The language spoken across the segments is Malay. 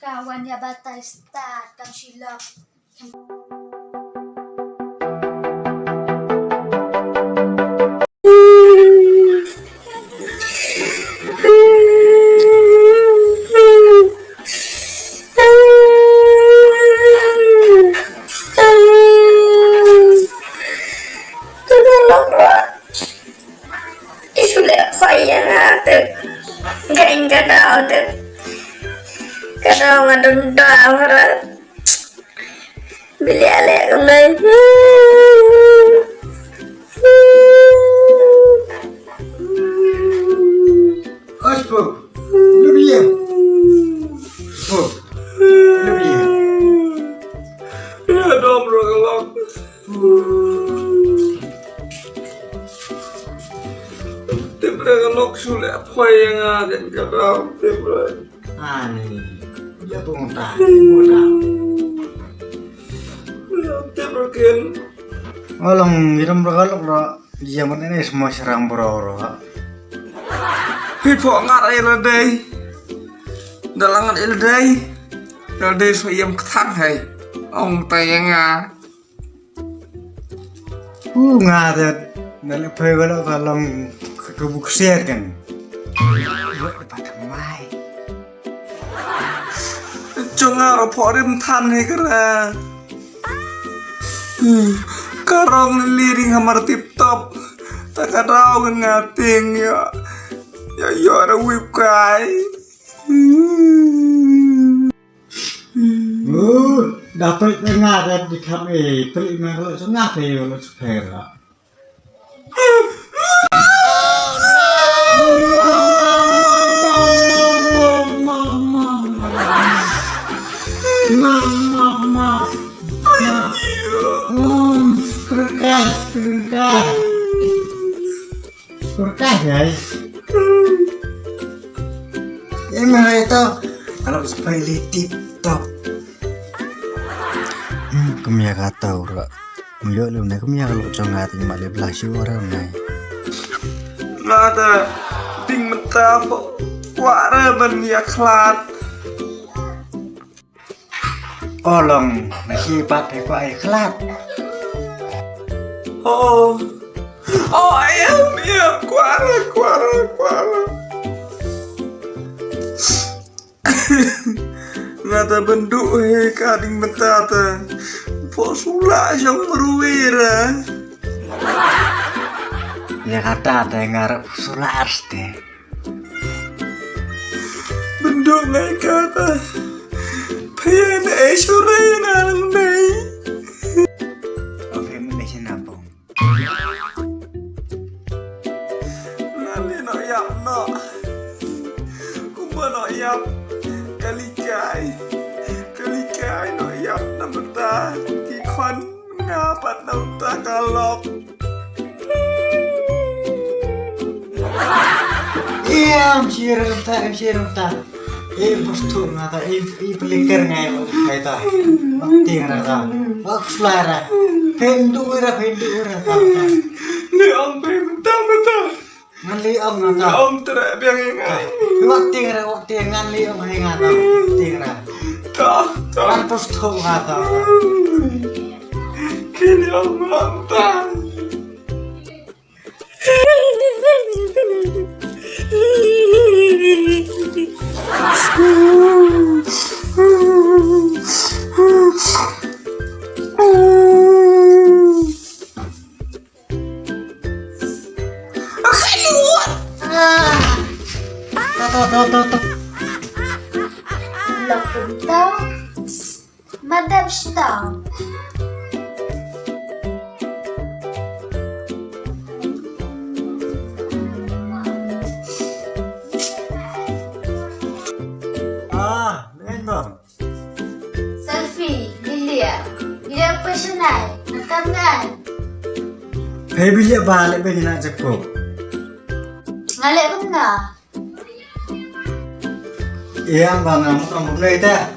kawan ya batal start kang silap. Kadang ada orang beli alek kembali. Aspo, lebih ya. Oh, lebih ya. Ya dom rogelok. Tiba gelok sulit apa yang ada di kadang tiba. Ani, dia pengutak, pengutak. Tiba kan. Walang hiram rogelok ro. Dia mana ini semua serang bro. Hipok ngarai ledai. Dalangan ledai. Ledai soyam ketang hai. Ông tayang ah. Ngadet. Nalip kalau kalong kebuk share kan. Buat dapat mai. Jangan raporin tan hai kera. Karong liring hamar tip top. Tak ada orang ngating ya. Ya ya ada whip kai. Dapat ngadet di kami. Pelik kalau sengat ya kalau sepera. Kurkas guys. Emang itu kalau sepele tip top. Kumya kata ora. Muyok lu nak kumya kalau congat ni malah belas orang ni. Nada ding mentah wara ban ya klat. Olong nasi pakai kau air kelat. Oh ayam ya kuara. Nada benduk he kading mentah ta. Posula yang meruira. Ya kata ada yang ngarep sulars deh. Benduk ngai kata. Payan syurai nang nai. Oke, Malaysia nabung. Nali no yap no. Kuma no yap. Kalikai no yap namata. Kikon ngapat nauta kalok. Iya, MC Rota. Postur ngata, pelikir ngai kaita. Bakti ngata. Baksuara. Pendu ira. Ni om mentah. Ngali om ngata. Om terak biang ngai. Bakti ngali om hai ngata. Bakti ngata. Tak. Kan postur ngata. Kini om mentah. Tuh. Lapun tau. Madam stang. Lain bang. Selfie, Lilia. Dia personal. Natangan. Hei bila balik bagi nak cekuk. Ngalek benda. Iya bang, ngomong lagi dah.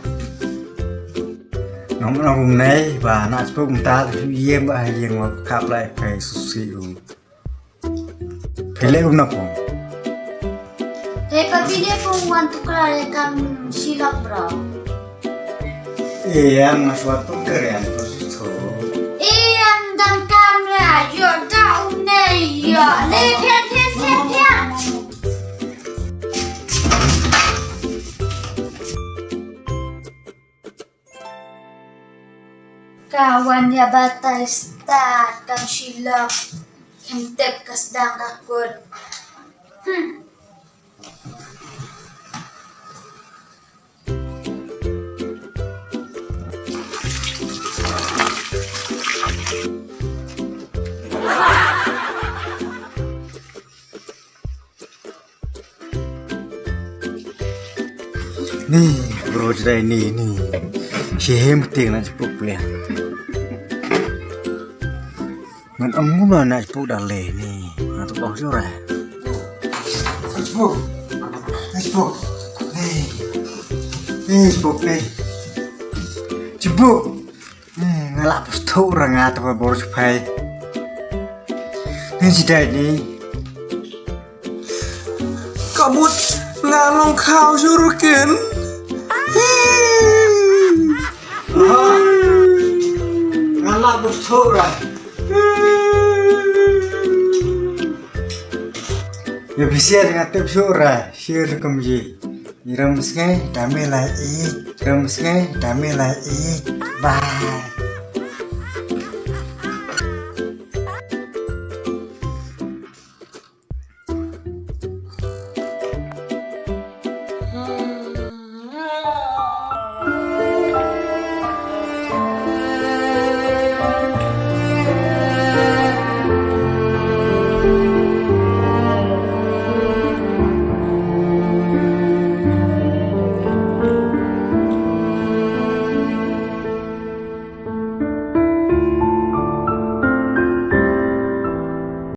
Ngomong này và nak cekuk minta iya mbak yang mau kap lai kai susi um. Pele nak pun. Hei, pabili po 1 tukar kang silap bro. yang suatu keren positif. Ian dan kamera, yo tahu nih yo. Lihat. Kawan ya batai start kam silap himtek kasdang kakut. Nih, bro cerita ini nih. Sihem ting nak cepuk belian. Ngan emu nak cepuk dah le nih. Ngantuk bau surah. Cepuk. Cepuk. Cepuk nih. Cepuk. Ngalak pustu orang atau baru cepai. Nih cerita ini. Kabut ngalong kau suruhkan. Ngalak pustu orang. Ya bisa dengan tips surah. Share kemji. Iram sngay damai lai ieid. Bye.